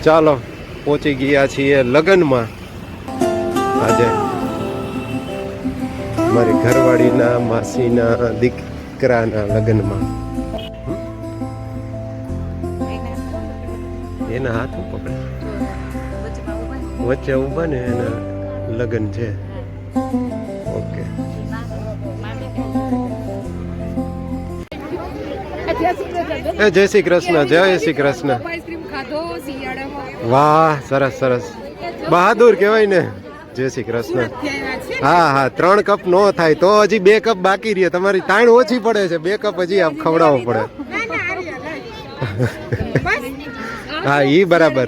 ચાલો પહોંચી ગયા છીએ લગ્નમાં. આજે મારી ઘરવાળીના માસીના દીકરાના લગ્નમાં. એના હાથ પકડે વચ્ચે ઉભા ને એના લગ્ન છે. ઓકે જય શ્રી કૃષ્ણ. જય શ્રી કૃષ્ણ. વાહ સરસ સરસ. બહાદુર કહેવાય ને. જય શ્રી કૃષ્ણ. હા હા 3 કપ નો થાય તો હજી 2 કપ બાકી રહે. તમારી તાણ ઓછી પડે છે, 2 કપ હજી આપ ખવડાવવો પડે. હા ઈ બરાબર.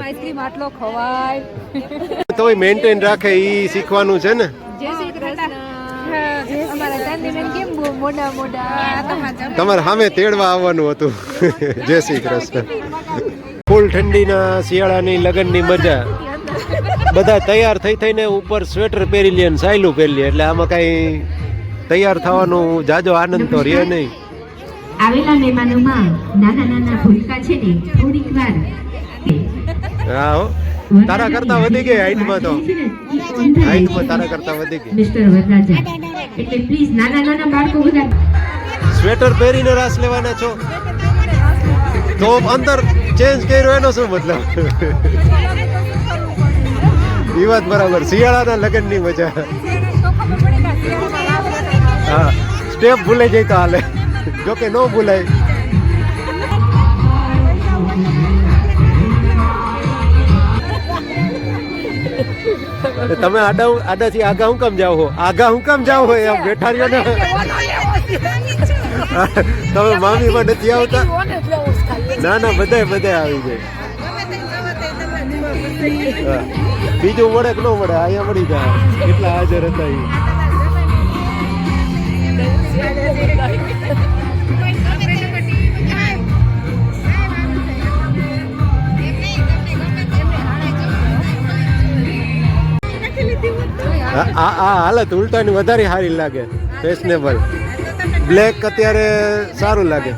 તોય મેન્ટેન રાખે ઈ શીખવાનું છે ને. તમારે સામે તેડવા આવવાનું હતું. જય શ્રી કૃષ્ણ. ફૂલ ઠંડીના શિયાળાની લગ્નની મજા. બધા તૈયાર થઈ થઈને ઉપર સ્વેટર પહેરી લે ને સાયલું પહેરી લે, એટલે આમાં કઈ તૈયાર થવાનું જાજો આનંદ તો રહે નહીં. આવેલા મહેમાનોમાં નાના નાના ભૂલકા છે ને થોડીક વાર. હા હો, તારા કરતા વધી ગઈ હાઈટમાં. તો હાઈટમાં તારા કરતા વધી ગઈ મિસ્ટર વરરાજા. એટલે પ્લીઝ નાના નાના બાળકો બધા સ્વેટર પહેરીને રાસ લેવાના છો તો અંદર ચેન્જ કર્યો એનો શું મતલબ? એ વાત બરાબર. શિયાળાના લગ્નની મજા. હા સ્ટેપ ભૂલાઈ જાય તો હાલે, જોકે ન ભૂલાય. તમે આડાથી આગા હું કામ જાઓ છો? આગા હું કામ જાઓ છો? એમ બેઠા રહ્યો ને. તમે મામી માં નથી આવતા? ના ના બધા આવી જાય. બીજું મળે કે ન મળે? અહીંયા મળી જાય. કેટલા હાજર હતા એ. હાલત ઉલટાની વધારે સારી લાગે. ફેશનેબલ બ્લેક અત્યારે સારું લાગે.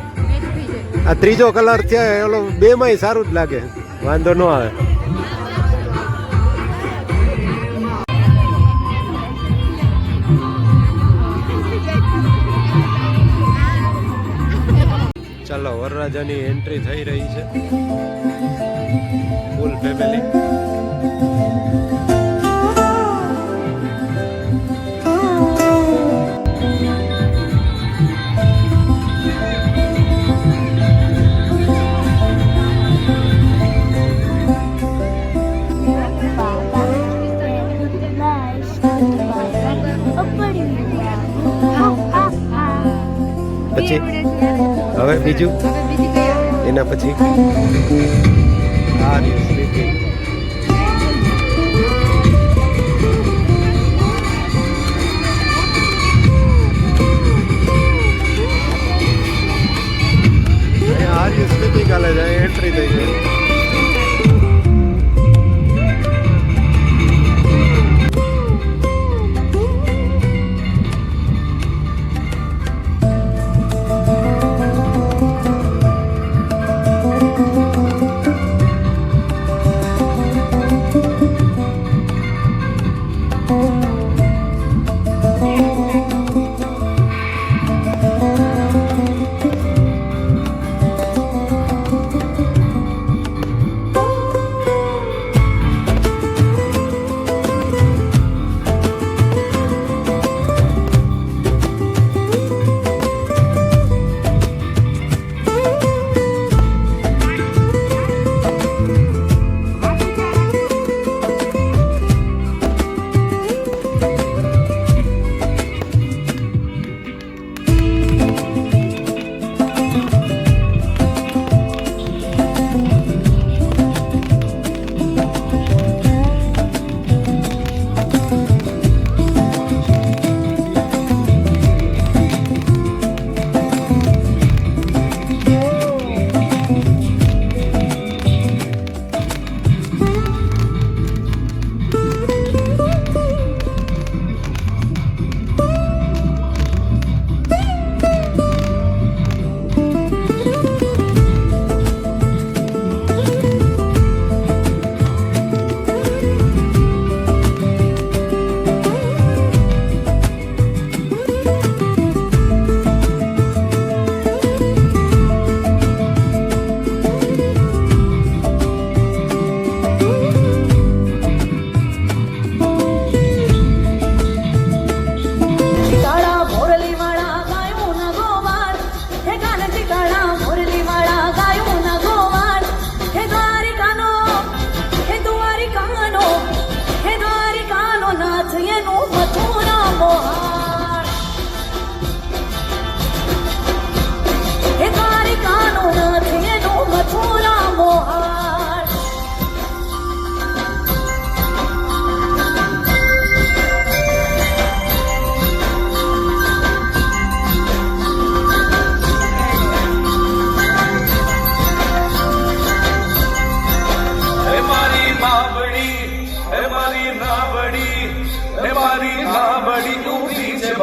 આ ત્રીજો કલર છે ઓલો 2 માંય સારું જ લાગે, વાંધો ન આવે. ચાલો વરરાજાની એન્ટ્રી થઈ રહી છે. Full family. પછી હવે બીજું એના પછી આર્ય સ્લીપિંગ ચાલે છે. એન્ટ્રી થઈ ગઈ.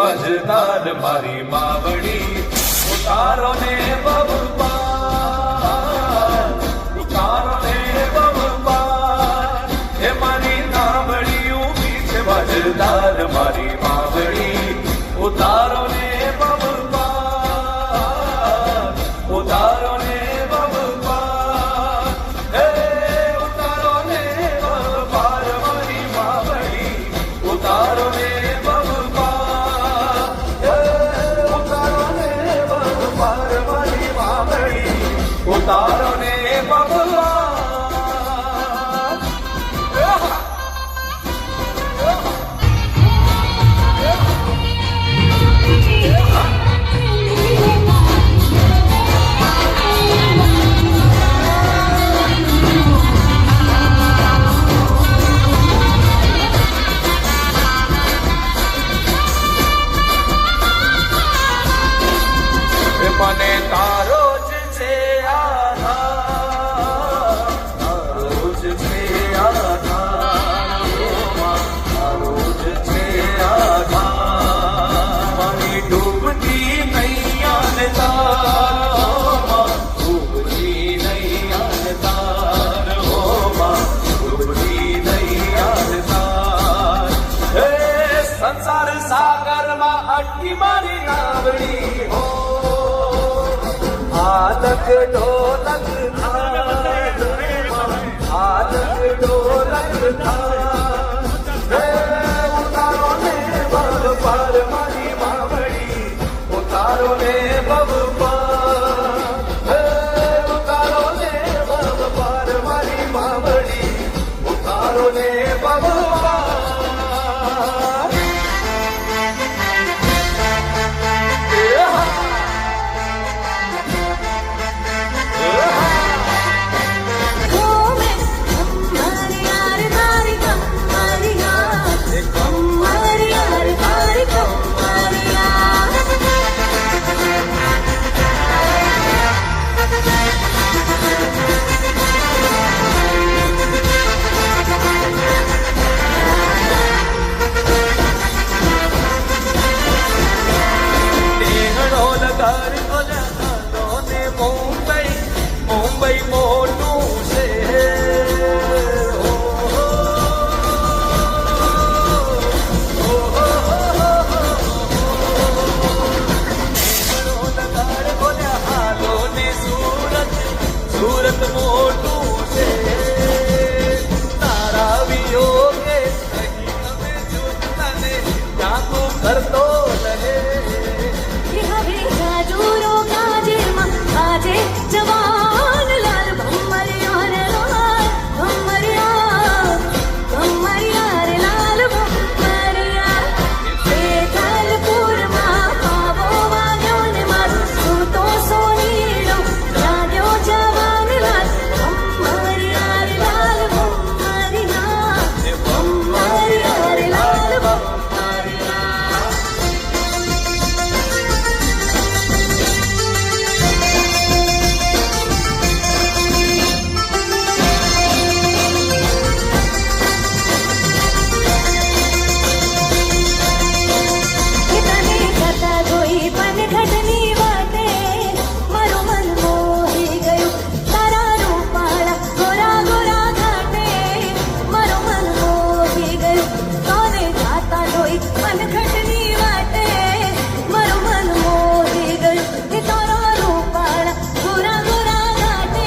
વજદાર મારી માવડી ઉતારો ને બબપાર ઉતારો ને બબપાર હે મારી નાવડી ઊભી છે વજદાર મારી માવડી ઉતારો ને બબપાર ઉતારો ને બબપાર હે ઉતારો ને બબપાર મારી માવડી ઉતારો ને ઉતારો ને બબલા મને તારો જ છે આધાર તારો જ છે આધાર તારો જ છે આધાર મારી ડૂબતી નૈયા ને તાર ડૂબતી નૈયા ને તાર હો ડૂબતી નૈયા ને તાર હે સંસાર સાગરમાં અટકી મારી નાવડી હો આલક ઢોલક આલક ઢોલક ઉતારો ને બબ પર મારી માવડી ઉતારો ને બબ પર ઉતારો ને બબ પર મારી માવડી ઉતારો ને બબ મુંબઈ મોટું છે હાલો ને સુરત મોટું છે તારા વિયોગે નહીં અમે જૂથને ત્યાં તું કરતો રહે હવે રાજુરો કાજેમાં આજે જવાન લાલ ભમરિયા રે લાલ ભમરિયા ભમરિયા રે લાલ ભમરિયા બેતાલપુરમાં પાવો વાગ્યો ને મારું તું તો સોનીડો લાગ્યો જવાન લાલ ભમરિયા રે લાલ ભમરિયા ભમરિયા રે લાલ ભમરિયા ઘટની વાતે મારું મન મોહી ગયું તારા રૂપાળા ગોરા ગોરા ઘાટે મારું મન મોહી ગયું તને જાતા જોઈ મન ઘટની વાતે મારું મન મોહી ગયું કે તારા રૂપાળા ગોરા ગોરા ઘાટે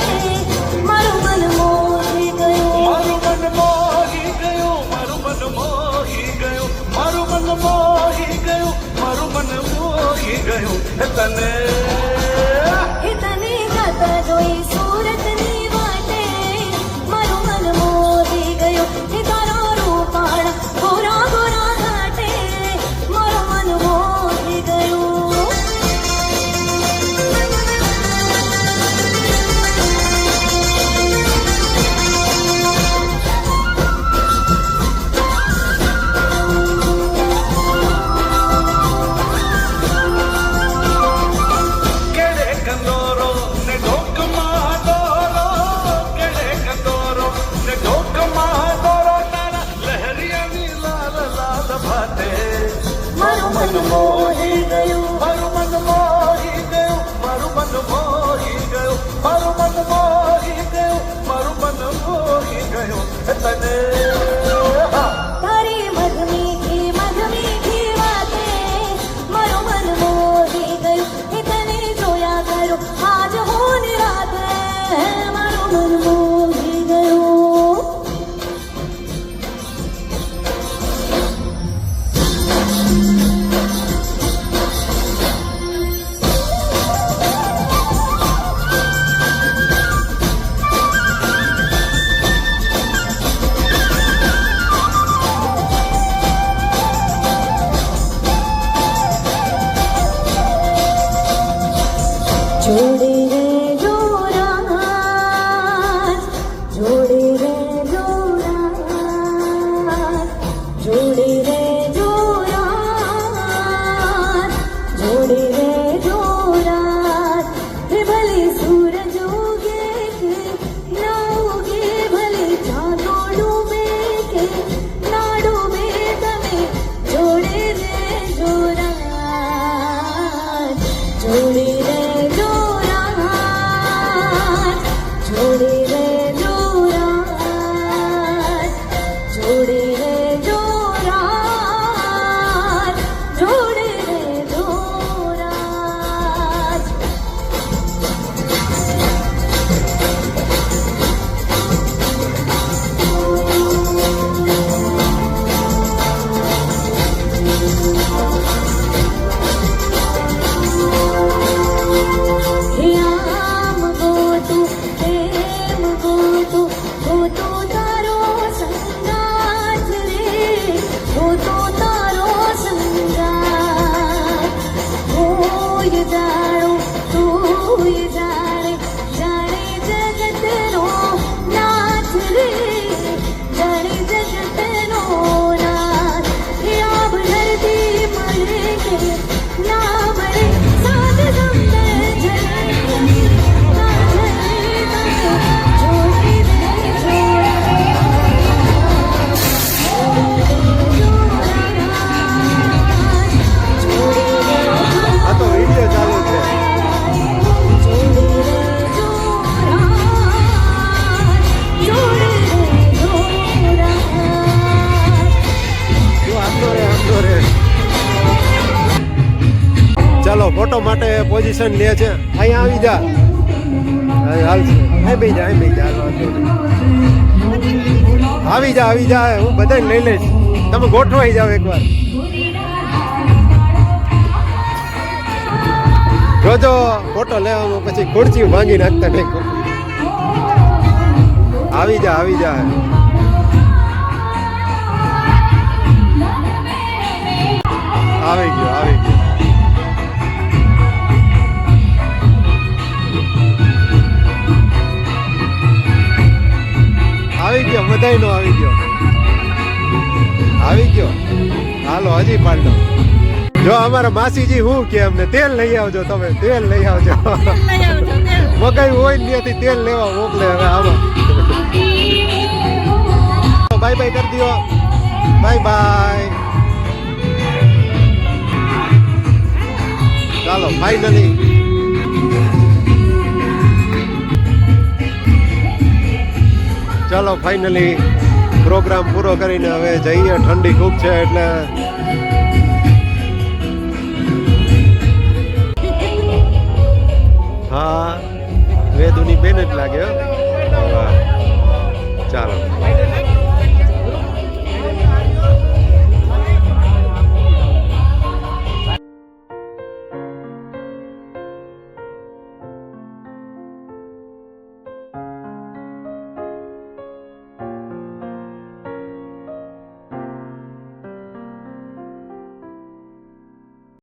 મારું મન મોહી ગયું મારું મન મોહી ગયું મારું મન મોહી ગયું મારું મન મોહી ગયું મારું મન મોહી ગયું તને તને ગાતા જોઈ સુરતની વાટે મારું મન મોહી ગયું હે તારા રૂપાળા ગોરા ગોરા ઘાટે મારું મન મોહી ગયું ફોટો માટે પોઝિશન લે છે. અહીંયા આવી જા. હાલશે. અહીં બેસી જા, અહીં બેસી જા. હાલ વાંધો નહીં. આવી જા હું બધાને લઈ લઈશ. તમે ગોઠવાઈ જાઓ એકવાર. જોજો ફોટો લેવામાં પછી ખુરચી ભાંગી નાખતા નહીં. આવી જા આવી જા. આવી ગયો બધાયનો આવી ગયો. હાલો હજી પાડો. જો અમારા માસીજી હું કે અમને તેલ લઈ આવજો, તમે તેલ લઈ આવજો. મગાઈ હોય ને ત્યાંથી તેલ લેવા મોકલે. હવે આમાં બાય બાય કરી દો. Bye bye. ચાલો ફાઇનલી પ્રોગ્રામ પૂરો કરીને હવે જઈએ. ઠંડી ખૂબ છે એટલે હા વેદુની બેન જ લાગે.